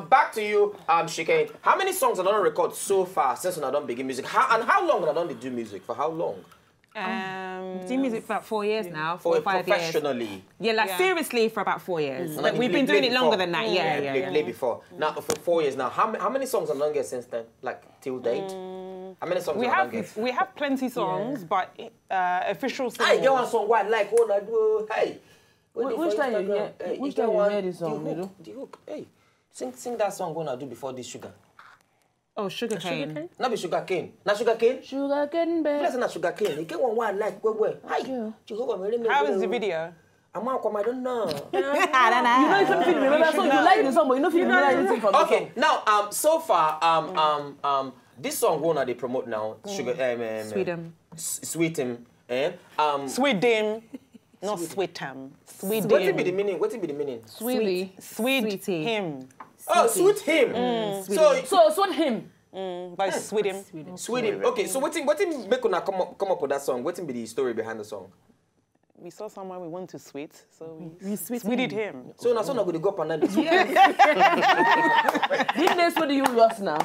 back to you, SHIIKANE. How many songs have I done record so far since I don't begin music? How long have I done do music? For how long? Do music for about 4 years now, 4 or 5 years. Professionally? Yeah, like seriously for about 4 years. But we've been doing it longer than that, yeah. Play before. Now, for 4 years now, how many songs have I done since then? Like, till date? How many songs have I done get? We have plenty songs, but official songs... Hey, get one song what I like, what I do, hey. Which time you hear this song, Nedu? The hook, hey. Sing that song when I do before this sugar. Oh, SHIIKANE. Not be SHIIKANE. Not SHIIKANE? SHIIKANE, babe. Let's not SHIIKANE. You get one what I like, where? Hi. How is the video? I don't know. You know you can't feel remember song. You like the song, but you don't feel remember anything from the song. Okay, now so far this song one they promote now. Sugar Sweetem. Sweetem. Sweetem. Not Sweetem. Sweetem. What will be the meaning? What will be the meaning? Sweetie. Sweet him. Oh, sweet him. So sweet him. By sweet him. Sweet him. Okay, so what make una come up with that song? What will be the story behind the song? We saw someone we want to sweet, so we sweeted him. So now going to go up and down. This next one you lost now.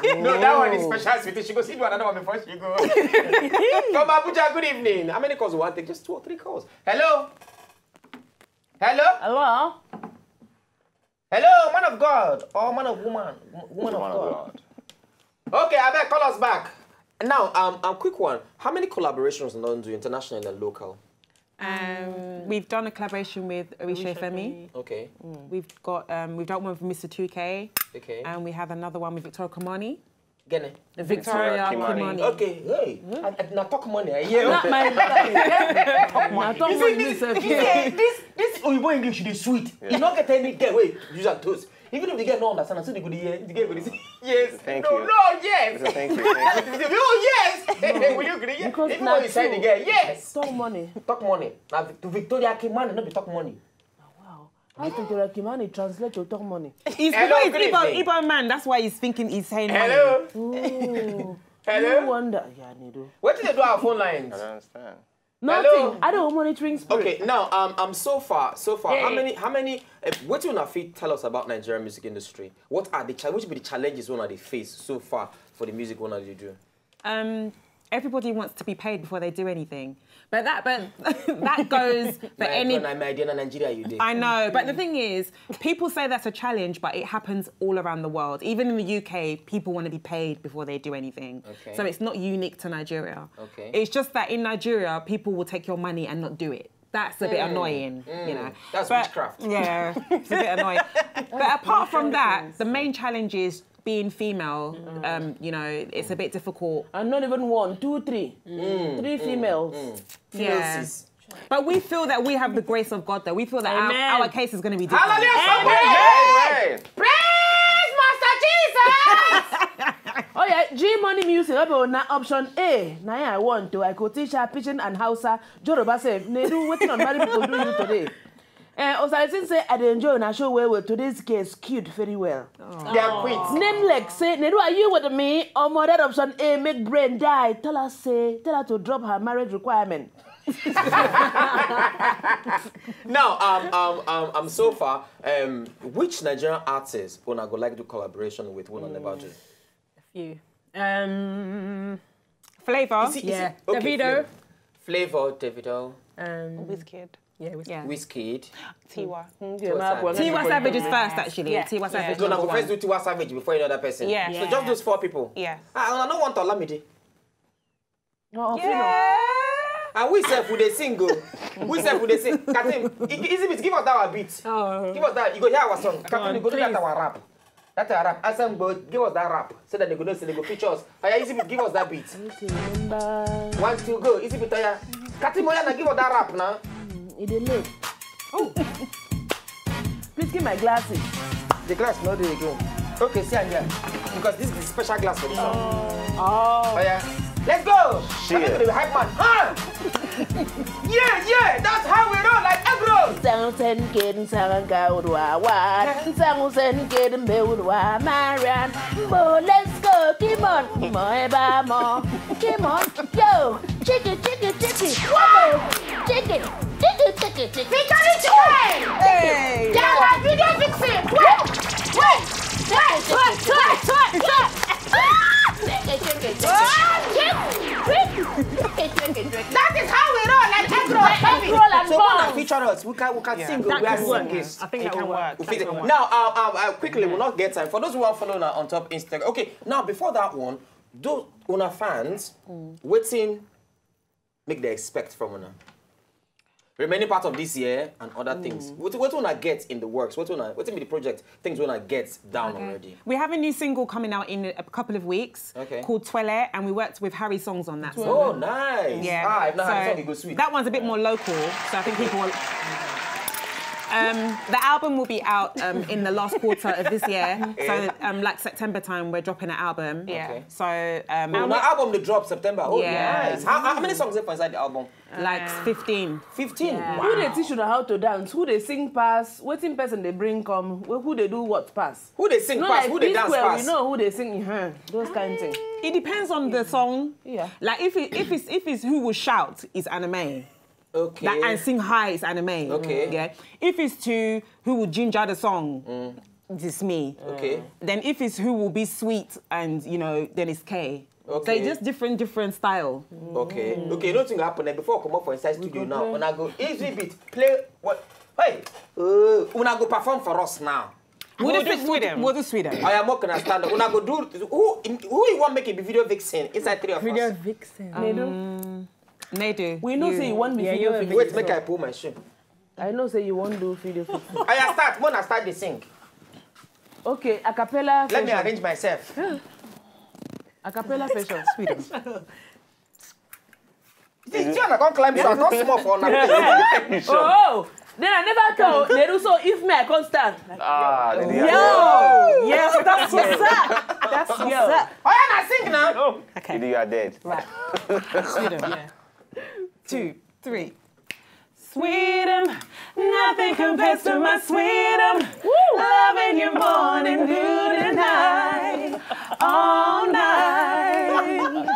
No, that one is special sweetie. She goes see another one before she goes. Come Abuja, good evening. How many calls you want to take? Just 2 or 3 calls. Hello? Hello? Hello? Hello, man of God or man of woman? Woman of God. Okay, I bet call us back. Now, quick one. How many collaborations do you do international and local? We've done a collaboration with Orisha Femi. Okay. We've done one with Mr. 2K. Okay. And we have another one with Victoria Kimani. Gene. Victoria Kimani. Okay. Hey. Now talk money. Not my talk money. This Oyibo English is sweet. You don't get any get away. Use that toast. Even if the girl don't understand, so they go the girl will say yes. Thank you. No, yes. Thank you. Oh yes. Will you agree? Because even when you say the girl, yes. Talk money. Talk money. Now to Victoria Kimani, not be talk money. Wow. How Victoria Kimani translate to talk money? He's Igbo man. That's why he's thinking he's saying hello. Ooh. Hello. No wonder. Yeah, Nedu. What did they do our phone lines? I don't understand. Nothing. Hello? I don't monitoring spirit. Okay, now so far, how many what you wanna tell us about Nigerian music industry? What are the which be the challenges one they face so far for the music one you do? Everybody wants to be paid before they do anything. But that goes for any... Nigeria, you did. I know, but the thing is, people say that's a challenge, but it happens all around the world. Even in the UK, people want to be paid before they do anything. Okay. So it's not unique to Nigeria. Okay. It's just that in Nigeria, people will take your money and not do it. That's a bit annoying, you know. That's witchcraft. Yeah, it's a bit annoying. But apart from that, the main challenge is being female, you know, it's a bit difficult. And not even 1, 2, 3. 3 females. Yeah. But we feel that we have the grace of God, though. We feel that our case is going to be different. Hallelujah! Praise Master Jesus! Oh yeah, G-Money Music, option A. Now I want to. I could teach her Pidgin and Hausa. Yoruba say, Nedu, waiting on married people do you today. Also, I think say I enjoy and I show where today's case cute very well. They are quits. Name like say, Nedu, are you with me? Or more that option A, make brain die. Tell her to drop her marriage requirement. Now, so far, which Nigerian artists would I go like to collaboration with one never do? A few. Flavor, yeah. Okay, Davido. Flavor, Davido. Wizkid. Yeah, Wizkid. Tiwa. Tiwa Savage is first, actually. Yeah. Tiwa Savage. So now first do Tiwa Savage before another person. Yeah. So just those 4 people. Yeah. I don't want Olamide. Yeah. And we say they sing go. We say they sing. Katim, IzyBeatz, give us that beat. Oh. Give us that. You go hear our song. Katim, you go do that our rap. That's a rap. Assemble, give us that rap. So that they go know, so they go feature us. IzyBeatz, give us that beat. 1, 2, go. IzyBeatz, Katim, now give us that rap now. It is late. Oh. Please give my glasses. The glass, no, there you go. Okay, see here. Because this is a special glass for this song. Oh. Yeah. Let's go! Shit. The hype man. Huh? Yeah, that's how we roll, like egg roll. Let's go, keep on. Keep on. Yo, chicken. Whoa! Chicken. Victory chicken! Hey! Yeah, video fix it! That is how we roll, like egg roll and so when feature us, we can sing. We are singers. I think it can work. Now, quickly, we'll not get time. For those who are following on top Instagram. Okay, now before that one, those Una fans waiting, make they expect from Una. Remaining part of this year and other things. What Una get in the works? What be the project? Things Una get down already. We have a new single coming out in a couple of weeks called Twele, and we worked with Harry Songs on that song. Oh, nice. Yeah. I've not had a song, it goes sweet. That one's a bit more local, so I think people will... the album will be out in the last quarter of this year. So, like September time, we're dropping an album. Yeah. Okay. So, the album will drop September. Oh, yeah. Nice. How many songs are inside the album? Like 15. 15. Yeah. Wow. Who they teach you how to dance? Who they sing pass? Waiting person they bring come? Who they do what pass? Who they sing pass? Like Who they dance pass? We know who they sing. Those kind of things. It depends on the song. Yeah. Like if it's who will shout, is anime. Okay. Like, and sing high is anime. Okay. Yeah. If it's to who will ginger the song, it's me. Okay. Then if it's who will be sweet and then it's K. Okay. So it's just different style. Okay. Okay, nothing happen before I come up for inside studio now. When I go IzyBeatz, play what? Hey, when I go perform for us now. We'll do Sweden. I am not gonna stand up. When I go do who you want make a video vixen inside three of us? Video vixen. Nedu. We know say you want me video vixen. Wait, make I pull my shoe. I know say you want do video vixen. I start. When I start the sing. Okay, a cappella. Let me arrange myself. A cappella fashion. Sweden. See, you can't climb so I can't small for now. Oh, then I never tell Nedu, so if me I can't stand. Yo! Yes, that's what's up. That's what's up. Oh, yeah, I sing now. Okay. You are dead. Right. Sweden. Yeah. 2, 3. Sweden, nothing compares to my Sweden. Loving you morning, noon and night, all night.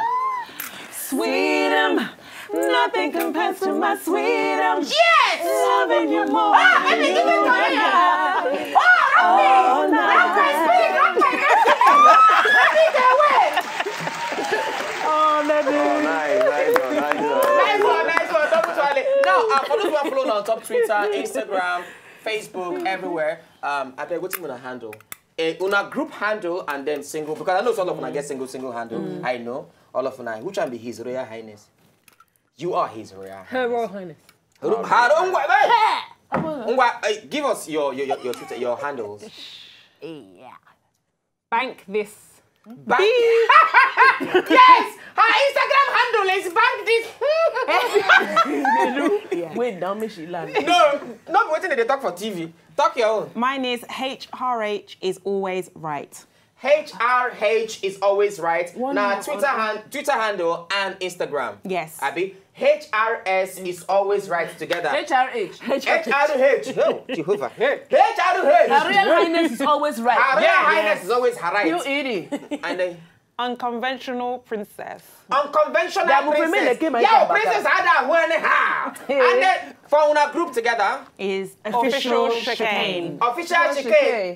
Sweden, nothing compares to my Sweden. Yes! Loving you morning, noon and night, all night. Oh, Nedu. Nice one. Now, for those who are following on top Twitter, Instagram, Facebook, everywhere, I beg what's gonna handle? Una group handle and then single, because I know some of them get single handle. I know all of them. Which one be His Royal Highness? You are His Royal Highness. Her Royal Highness. Give us your Twitter, your handles. Yeah. Bank this. Bank. Yes! Her Instagram handle is bank this. Wait, down me she land. No, not waiting they talk for TV. Talk your own. Mine is HRH is always right. HRH is always right. One Now more. Twitter handle and Instagram. Yes. Abby, HRS is always right together. HRH. HRH. Oh, Jehovah. Her HRH. Royal Highness is always right. Her Royal Highness is always right. You idiot. And then Unconventional princess. unconventional That will princess. remain the game I Yo, come back princess had that one ha. And then for una group together, Is Official official chicane. chicane. official chicane. chicane.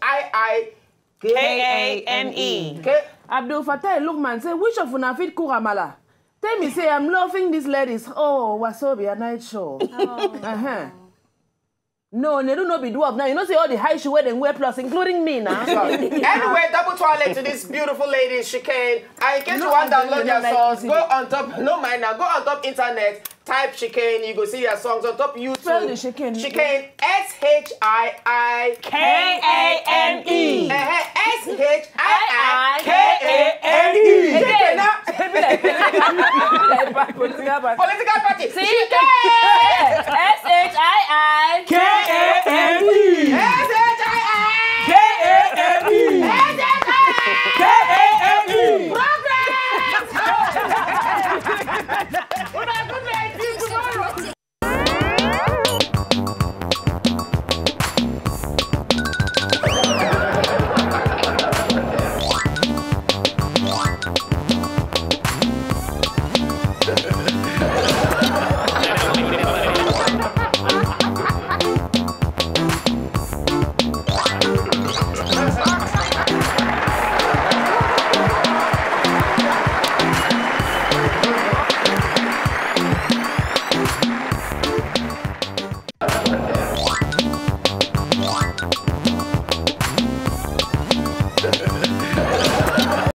SHIIKANE. KANE. Okay. Abdul Fattah Lukman say, which of una fit cook amala? Tell me, say, I'm loving these ladies. Oh, Wazobia night show. No, Nedu no be dwarf. Now, you know, say all the high shoe wear them wear plus, including me now. Anyway, double toilet to this beautiful lady, Chicane. And in case you want to download their songs, go on top, no mind now, go on top internet, type Chicane, you go see their songs on top YouTube. Spell the Chicane. Chicane, SHIIKANE. SHIIKANE. Chicane. Political party. Political party. Chicane.